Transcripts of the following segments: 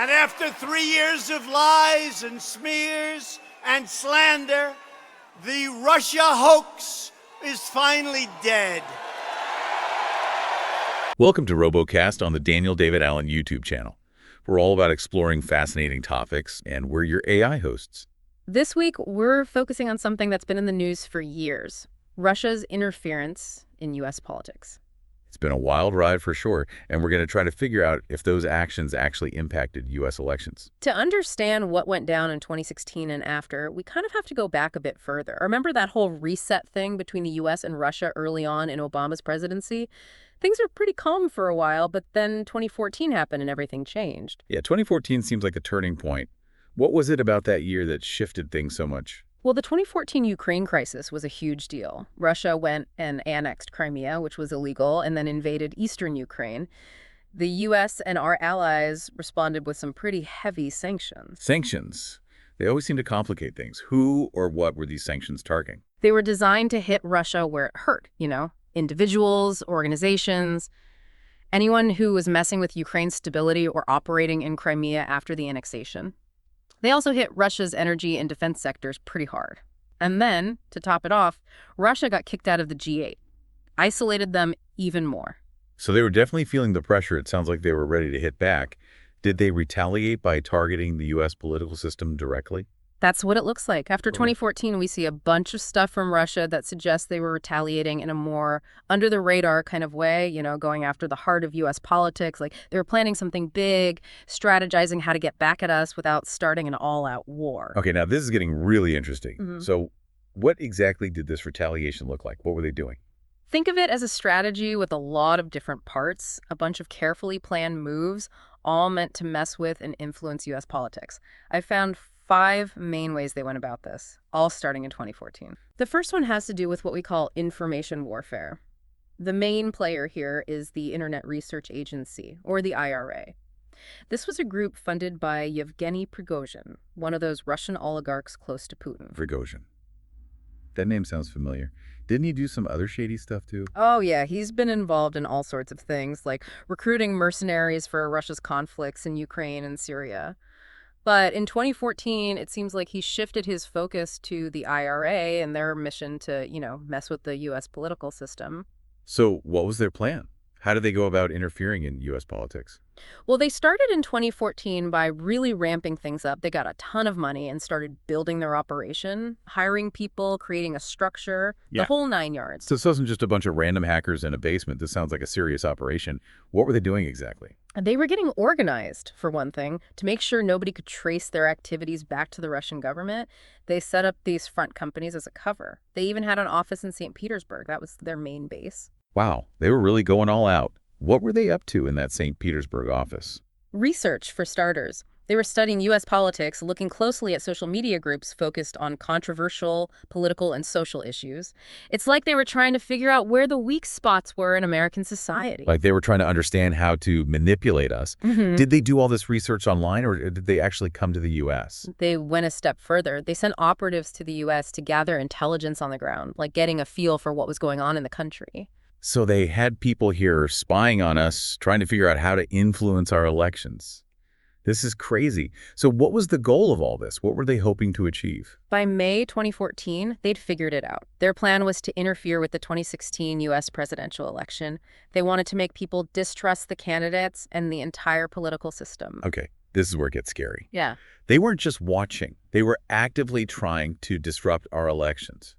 And after 3 years of lies and smears and slander, the Russia hoax is finally dead. Welcome to RoboCast on the Daniel David Allen YouTube channel. We're all about exploring fascinating topics, and we're your AI hosts. This week, we're focusing on something that's been in the news for years: Russia's interference in U.S. politics. It's been a wild ride for sure, and we're going to try to figure out if those actions actually impacted U.S. elections. To understand what went down in 2016 and after, we kind of have to go back a bit further. Remember that whole reset thing between the U.S. and Russia early on in Obama's presidency? Things were pretty calm for a while, but then 2014 happened and everything changed. Yeah, 2014 seems like a turning point. What was it about that year that shifted things so much? Well, the 2014 Ukraine crisis was a huge deal. Russia went and annexed Crimea, which was illegal, and then invaded eastern Ukraine. The U.S. and our allies responded with some pretty heavy sanctions. Sanctions. They always seem to complicate things. Who or what were these sanctions targeting? They were designed to hit Russia where it hurt, individuals, organizations, anyone who was messing with Ukraine's stability or operating in Crimea after the annexation. They also hit Russia's energy and defense sectors pretty hard. And then, to top it off, Russia got kicked out of the G8, isolated them even more. So they were definitely feeling the pressure. It sounds like they were ready to hit back. Did they retaliate by targeting the U.S. political system directly? That's what it looks like. After 2014, we see a bunch of stuff from Russia that suggests they were retaliating in a more under-the-radar kind of way, going after the heart of U.S. politics. Like they were planning something big, strategizing how to get back at us without starting an all-out war. Okay, now this is getting really interesting. So what exactly did this retaliation look like? What were they doing? Think of it as a strategy with a lot of different parts, a bunch of carefully planned moves, all meant to mess with and influence U.S. politics. I found 5 main ways they went about this, all starting in 2014. The first one has to do with what we call information warfare. The main player here is the Internet Research Agency, or the IRA. This was a group funded by Yevgeny Prigozhin, one of those Russian oligarchs close to Putin. Prigozhin. That name sounds familiar. Didn't he do some other shady stuff too? Oh yeah, he's been involved in all sorts of things, like recruiting mercenaries for Russia's conflicts in Ukraine and Syria. But in 2014, it seems like he shifted his focus to the IRA and their mission to, mess with the U.S. political system. So what was their plan? How did they go about interfering in U.S. politics? Well, they started in 2014 by really ramping things up. They got a ton of money and started building their operation, hiring people, creating a structure, the whole 9 yards. So this wasn't just a bunch of random hackers in a basement. This sounds like a serious operation. What were they doing exactly? They were getting organized, for one thing, to make sure nobody could trace their activities back to the Russian government. They set up these front companies as a cover. They even had an office in St. Petersburg. That was their main base. Wow, they were really going all out. What were they up to in that St. Petersburg office? Research, for starters. They were studying U.S. politics, looking closely at social media groups focused on controversial political and social issues. It's like they were trying to figure out where the weak spots were in American society. Like they were trying to understand how to manipulate us. Did they do all this research online, or did they actually come to the U.S.? They went a step further. They sent operatives to the U.S. to gather intelligence on the ground, like getting a feel for what was going on in the country. So they had people here spying on us, trying to figure out how to influence our elections. This is crazy. So what was the goal of all this? What were they hoping to achieve? By May 2014, they'd figured it out. Their plan was to interfere with the 2016 U.S. presidential election. They wanted to make people distrust the candidates and the entire political system. Okay, this is where it gets scary. Yeah. They weren't just watching. They were actively trying to disrupt our elections.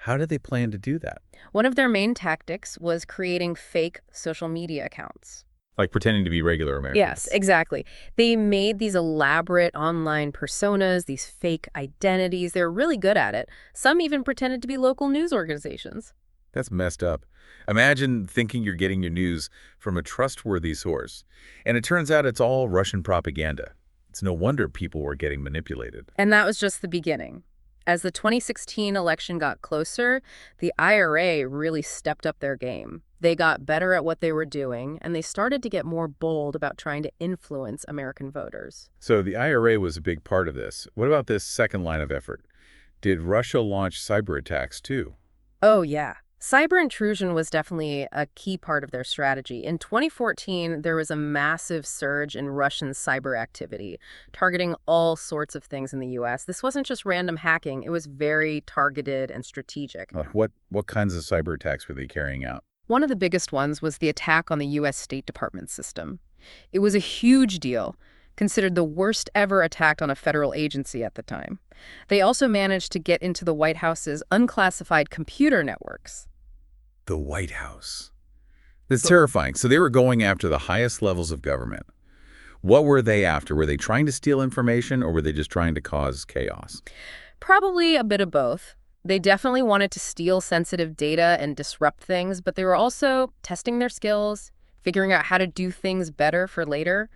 How did they plan to do that? One of their main tactics was creating fake social media accounts. Like pretending to be regular Americans. Yes, exactly. They made these elaborate online personas, these fake identities. They're really good at it. Some even pretended to be local news organizations. That's messed up. Imagine thinking you're getting your news from a trustworthy source, and it turns out it's all Russian propaganda. It's no wonder people were getting manipulated. And that was just the beginning. As the 2016 election got closer, the IRA really stepped up their game. They got better at what they were doing, and they started to get more bold about trying to influence American voters. So the IRA was a big part of this. What about this second line of effort? Did Russia launch cyber attacks too? Oh, yeah. Cyber intrusion was definitely a key part of their strategy. In 2014, there was a massive surge in Russian cyber activity, targeting all sorts of things in the US. This wasn't just random hacking, it was very targeted and strategic. What kinds of cyber attacks were they carrying out? One of the biggest ones was the attack on the US State Department system. It was a huge deal, considered the worst ever attack on a federal agency at the time. They also managed to get into the White House's unclassified computer networks. The White House. That's terrifying. So they were going after the highest levels of government. What were they after? Were they trying to steal information, or were they just trying to cause chaos? Probably a bit of both. They definitely wanted to steal sensitive data and disrupt things, but they were also testing their skills, figuring out how to do things better for later.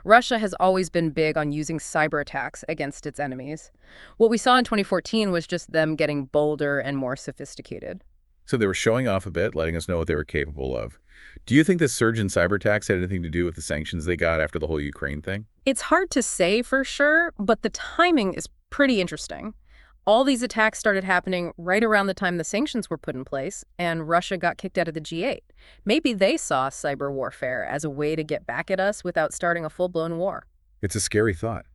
Russia has always been big on using cyber attacks against its enemies. What we saw in 2014 was just them getting bolder and more sophisticated. So they were showing off a bit, letting us know what they were capable of. Do you think this surge in cyber attacks had anything to do with the sanctions they got after the whole Ukraine thing? It's hard to say for sure, but the timing is pretty interesting. All these attacks started happening right around the time the sanctions were put in place, and Russia got kicked out of the G8. Maybe they saw cyber warfare as a way to get back at us without starting a full-blown war. It's a scary thought.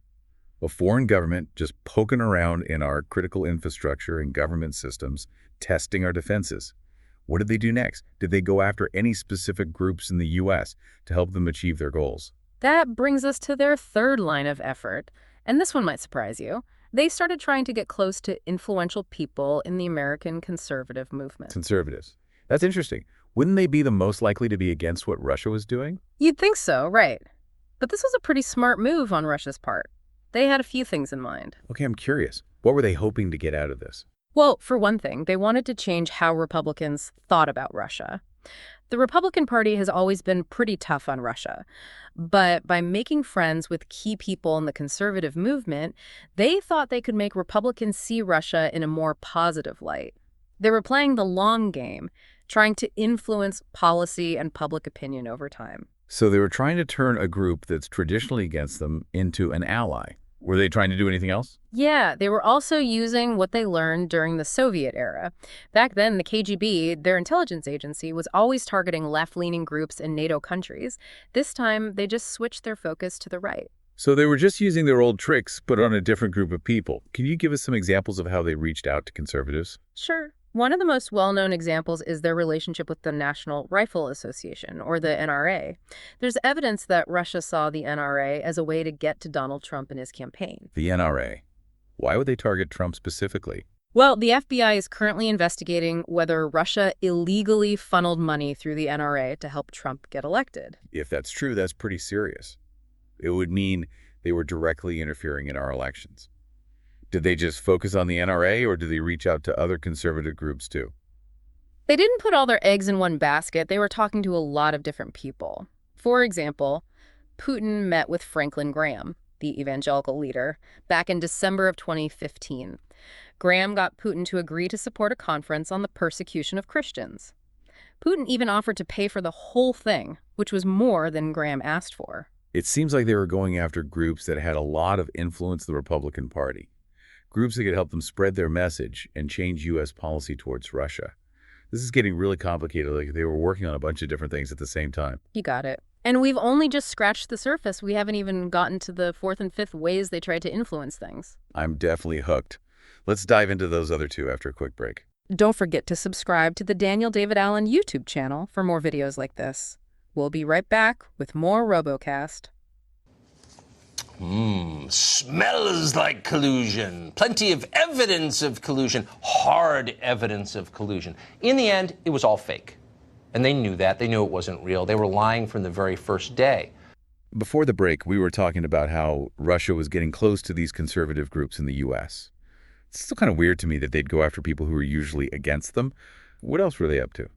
A foreign government just poking around in our critical infrastructure and government systems, testing our defenses. What did they do next? Did they go after any specific groups in the U.S. to help them achieve their goals? That brings us to their third line of effort, and this one might surprise you. They started trying to get close to influential people in the American conservative movement. Conservatives. That's interesting. Wouldn't they be the most likely to be against what Russia was doing? You'd think so, right. But this was a pretty smart move on Russia's part. They had a few things in mind. Okay, I'm curious. What were they hoping to get out of this? Well, for one thing, they wanted to change how Republicans thought about Russia. The Republican Party has always been pretty tough on Russia, but by making friends with key people in the conservative movement, they thought they could make Republicans see Russia in a more positive light. They were playing the long game, trying to influence policy and public opinion over time. So they were trying to turn a group that's traditionally against them into an ally. Were they trying to do anything else? Yeah, they were also using what they learned during the Soviet era. Back then, the KGB, their intelligence agency, was always targeting left-leaning groups in NATO countries. This time, they just switched their focus to the right. So they were just using their old tricks, but on a different group of people. Can you give us some examples of how they reached out to conservatives? Sure. One of the most well-known examples is their relationship with the National Rifle Association, or the NRA. There's evidence that Russia saw the NRA as a way to get to Donald Trump in his campaign. The NRA. Why would they target Trump specifically? Well, the FBI is currently investigating whether Russia illegally funneled money through the NRA to help Trump get elected. If that's true, that's pretty serious. It would mean they were directly interfering in our elections. Did they just focus on the NRA, or did they reach out to other conservative groups too? They didn't put all their eggs in one basket. They were talking to a lot of different people. For example, Putin met with Franklin Graham, the evangelical leader, back in December of 2015. Graham got Putin to agree to support a conference on the persecution of Christians. Putin even offered to pay for the whole thing, which was more than Graham asked for. It seems like they were going after groups that had a lot of influence in the Republican Party. Groups that could help them spread their message and change U.S. policy towards Russia. This is getting really complicated. Like they were working on a bunch of different things at the same time. You got it. And we've only just scratched the surface. We haven't even gotten to the fourth and fifth ways they tried to influence things. I'm definitely hooked. Let's dive into those other two after a quick break. Don't forget to subscribe to the Daniel David Allen YouTube channel for more videos like this. We'll be right back with more RoboCast. Smells like collusion. Plenty of evidence of collusion. Hard evidence of collusion. In the end, it was all fake. And they knew that. They knew it wasn't real. They were lying from the very first day. Before the break, we were talking about how Russia was getting close to these conservative groups in the U.S. It's still kind of weird to me that they'd go after people who were usually against them. What else were they up to?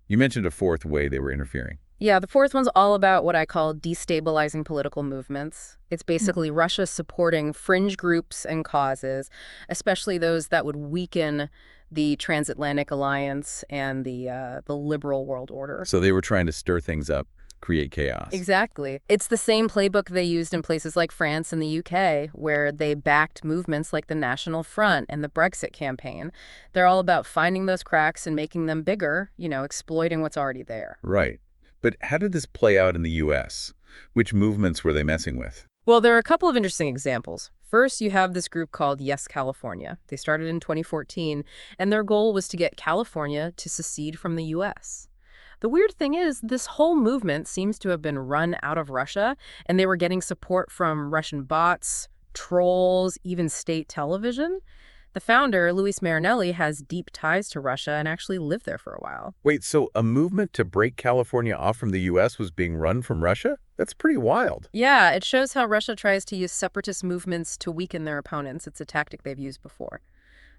You mentioned a fourth way they were interfering. Yeah, the fourth one's all about what I call destabilizing political movements. It's basically Russia supporting fringe groups and causes, especially those that would weaken the transatlantic alliance and the liberal world order. So they were trying to stir things up, create chaos. Exactly. It's the same playbook they used in places like France and the UK, where they backed movements like the National Front and the Brexit campaign. They're all about finding those cracks and making them bigger, exploiting what's already there. Right. But how did this play out in the U.S.? Which movements were they messing with? Well, there are a couple of interesting examples. First, you have this group called Yes California. They started in 2014, and their goal was to get California to secede from the U.S. The weird thing is, this whole movement seems to have been run out of Russia, and they were getting support from Russian bots, trolls, even state television. The founder, Luis Marinelli, has deep ties to Russia and actually lived there for a while. Wait, so a movement to break California off from the U.S. was being run from Russia? That's pretty wild. Yeah, it shows how Russia tries to use separatist movements to weaken their opponents. It's a tactic they've used before.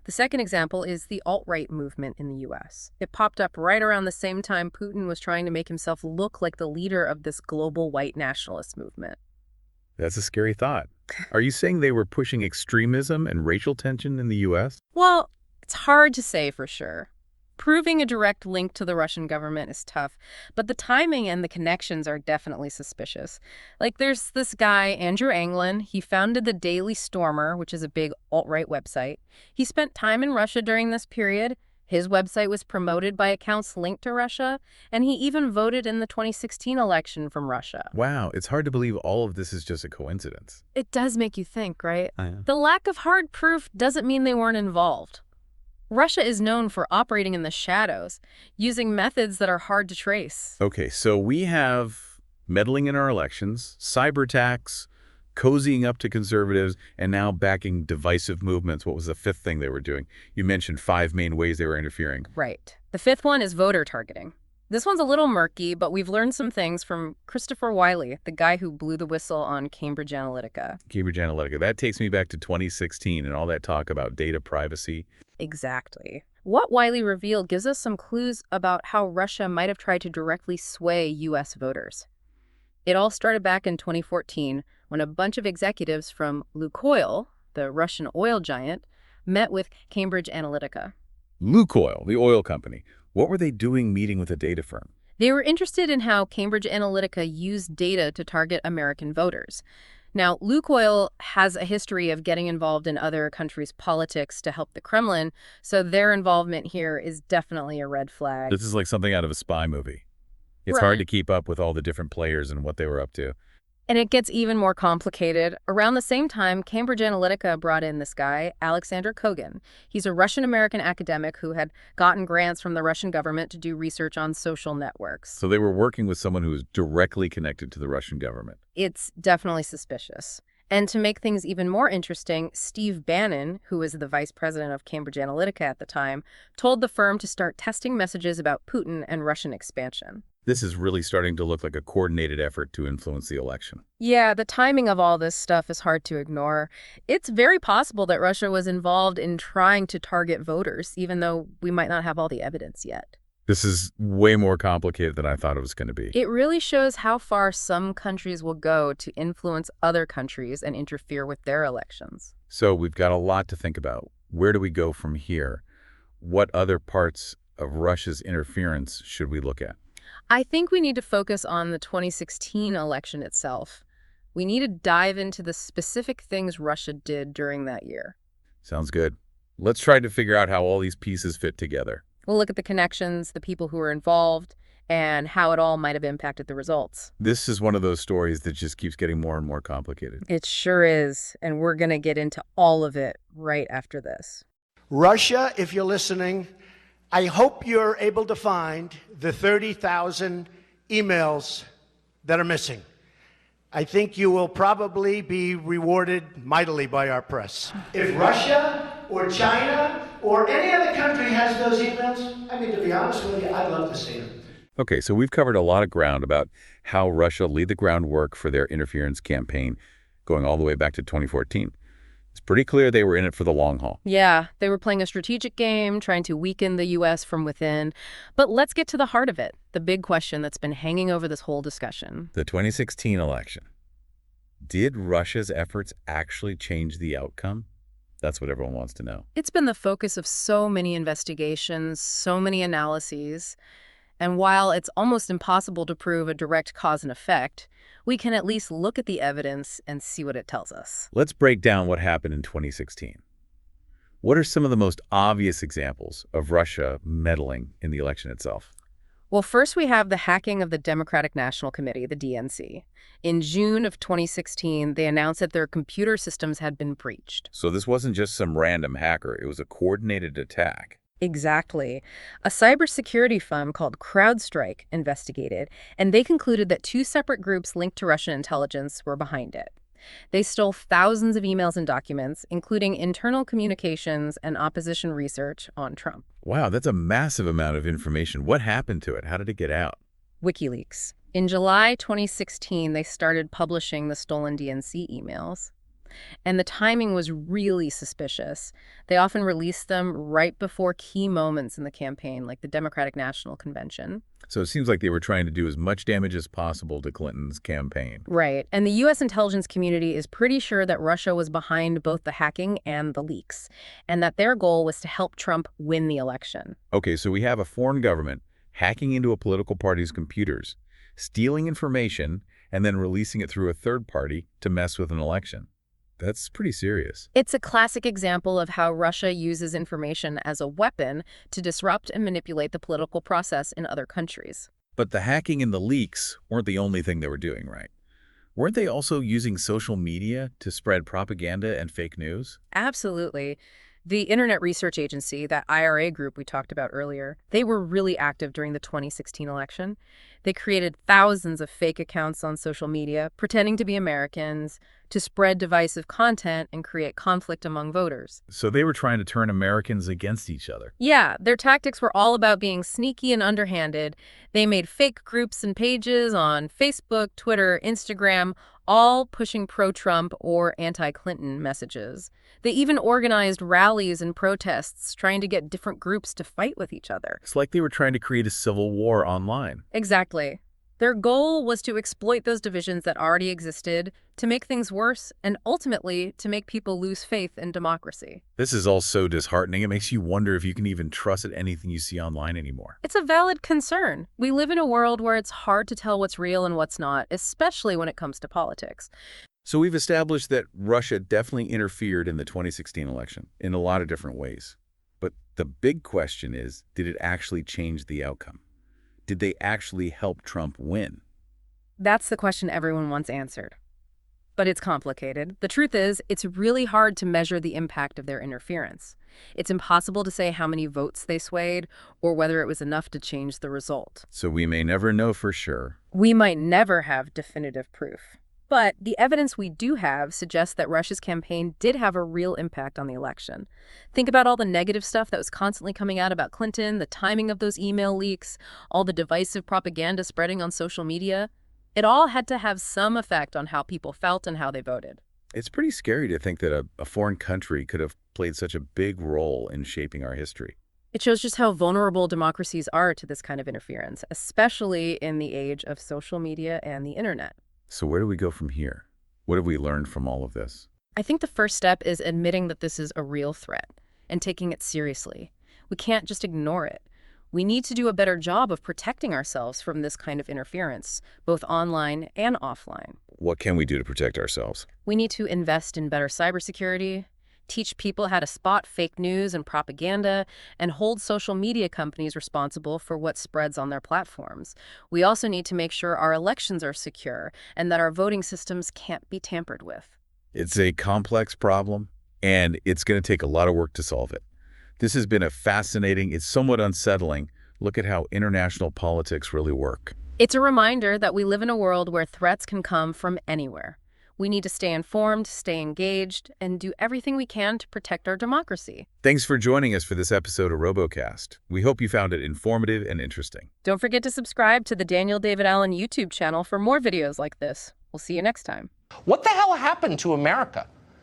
The second example is the alt-right movement in the U.S. It popped up right around the same time Putin was trying to make himself look like the leader of this global white nationalist movement. That's a scary thought. Are you saying they were pushing extremism and racial tension in the U.S.? Well, it's hard to say for sure. Proving a direct link to the Russian government is tough, but the timing and the connections are definitely suspicious. Like, there's this guy, Andrew Anglin. He founded the Daily Stormer, which is a big alt-right website. He spent time in Russia during this period. His website was promoted by accounts linked to Russia, and he even voted in the 2016 election from Russia. Wow, it's hard to believe all of this is just a coincidence. It does make you think, right? Yeah. The lack of hard proof doesn't mean they weren't involved. Russia is known for operating in the shadows, using methods that are hard to trace. Okay, so we have meddling in our elections, cyber attacks, cozying up to conservatives, and now backing divisive movements. What was the fifth thing they were doing? You mentioned 5 main ways they were interfering. Right. The fifth one is voter targeting. This one's a little murky, but we've learned some things from Christopher Wiley, the guy who blew the whistle on Cambridge Analytica. Cambridge Analytica. That takes me back to 2016 and all that talk about data privacy. Exactly. What Wiley revealed gives us some clues about how Russia might have tried to directly sway U.S. voters. It all started back in 2014 when a bunch of executives from Lukoil, the Russian oil giant, met with Cambridge Analytica. Lukoil, the oil company. What were they doing meeting with a data firm? They were interested in how Cambridge Analytica used data to target American voters. Now, Lukoil has a history of getting involved in other countries' politics to help the Kremlin, so their involvement here is definitely a red flag. This is like something out of a spy movie. It's Right. hard to keep up with all the different players and what they were up to. And it gets even more complicated. Around the same time, Cambridge Analytica brought in this guy, Alexander Kogan. He's a Russian-American academic who had gotten grants from the Russian government to do research on social networks. So they were working with someone who was directly connected to the Russian government. It's definitely suspicious. And to make things even more interesting, Steve Bannon, who was the vice president of Cambridge Analytica at the time, told the firm to start testing messages about Putin and Russian expansion. This is really starting to look like a coordinated effort to influence the election. Yeah, the timing of all this stuff is hard to ignore. It's very possible that Russia was involved in trying to target voters, even though we might not have all the evidence yet. This is way more complicated than I thought it was going to be. It really shows how far some countries will go to influence other countries and interfere with their elections. So we've got a lot to think about. Where do we go from here? What other parts of Russia's interference should we look at? I think we need to focus on the 2016 election itself. We need to dive into the specific things Russia did during that year. Sounds good. Let's try to figure out how all these pieces fit together. We'll look at the connections, the people who were involved, and how it all might have impacted the results. This is one of those stories that just keeps getting more and more complicated. It sure is, and we're going to get into all of it right after this. Russia, if you're listening, I hope you're able to find the 30,000 emails that are missing. I think you will probably be rewarded mightily by our press. If Russia or China or any other country has those emails, I mean, to be honest with you, I'd love to see them. Okay, so we've covered a lot of ground about how Russia laid the groundwork for their interference campaign going all the way back to 2014. It's pretty clear they were in it for the long haul. Yeah, they were playing a strategic game, trying to weaken the U.S. from within. But let's get to the heart of it, the big question that's been hanging over this whole discussion. The 2016 election. Did Russia's efforts actually change the outcome? That's what everyone wants to know. It's been the focus of so many investigations, so many analyses. And while it's almost impossible to prove a direct cause and effect, we can at least look at the evidence and see what it tells us. Let's break down what happened in 2016. What are some of the most obvious examples of Russia meddling in the election itself? Well, first we have the hacking of the Democratic National Committee, the DNC. In June of 2016, they announced that their computer systems had been breached. So this wasn't just some random hacker, it was a coordinated attack. Exactly. A cybersecurity firm called CrowdStrike investigated, and they concluded that two separate groups linked to Russian intelligence were behind it. They stole thousands of emails and documents, including internal communications and opposition research on Trump. Wow, that's a massive amount of information. What happened to it? How did it get out? WikiLeaks. In July 2016, they started publishing the stolen DNC emails. And the timing was really suspicious. They often released them right before key moments in the campaign, like the Democratic National Convention. So it seems like they were trying to do as much damage as possible to Clinton's campaign. Right. And the U.S. intelligence community is pretty sure that Russia was behind both the hacking and the leaks, and that their goal was to help Trump win the election. Okay, so we have a foreign government hacking into a political party's computers, stealing information, and then releasing it through a third party to mess with an election. That's pretty serious. It's a classic example of how Russia uses information as a weapon to disrupt and manipulate the political process in other countries. But the hacking and the leaks weren't the only thing they were doing, right? Weren't they also using social media to spread propaganda and fake news? Absolutely. The Internet Research Agency, that IRA group we talked about earlier, they were really active during the 2016 election. They created thousands of fake accounts on social media, pretending to be Americans, to spread divisive content and create conflict among voters. So they were trying to turn Americans against each other. Yeah, their tactics were all about being sneaky and underhanded. They made fake groups and pages on Facebook, Twitter, Instagram, all pushing pro-Trump or anti-Clinton messages. They even organized rallies and protests, trying to get different groups to fight with each other. It's like they were trying to create a civil war online. Exactly. Their goal was to exploit those divisions that already existed, to make things worse, and ultimately to make people lose faith in democracy. This is all so disheartening. It makes you wonder if you can even trust anything you see online anymore. It's a valid concern. We live in a world where it's hard to tell what's real and what's not, especially when it comes to politics. So we've established that Russia definitely interfered in the 2016 election in a lot of different ways. But the big question is, did it actually change the outcome? Did they actually help Trump win? That's the question everyone wants answered. But it's complicated. The truth is, it's really hard to measure the impact of their interference. It's impossible to say how many votes they swayed or whether it was enough to change the result. So we may never know for sure. We might never have definitive proof. But the evidence we do have suggests that Russia's campaign did have a real impact on the election. Think about all the negative stuff that was constantly coming out about Clinton, the timing of those email leaks, all the divisive propaganda spreading on social media. It all had to have some effect on how people felt and how they voted. It's pretty scary to think that a foreign country could have played such a big role in shaping our history. It shows just how vulnerable democracies are to this kind of interference, especially in the age of social media and the internet. So where do we go from here? What have we learned from all of this? I think the first step is admitting that this is a real threat and taking it seriously. We can't just ignore it. We need to do a better job of protecting ourselves from this kind of interference, both online and offline. What can we do to protect ourselves? We need to invest in better cybersecurity, teach people how to spot fake news and propaganda, and hold social media companies responsible for what spreads on their platforms. We also need to make sure our elections are secure and that our voting systems can't be tampered with. It's a complex problem, and it's going to take a lot of work to solve it. This has been it's somewhat unsettling look at how international politics really work. It's a reminder that we live in a world where threats can come from anywhere. We need to stay informed, stay engaged, and do everything we can to protect our democracy. Thanks for joining us for this episode of RoboCast. We hope you found it informative and interesting. Don't forget to subscribe to the Daniel David Allen YouTube channel for more videos like this. We'll see you next time. What the hell happened to America?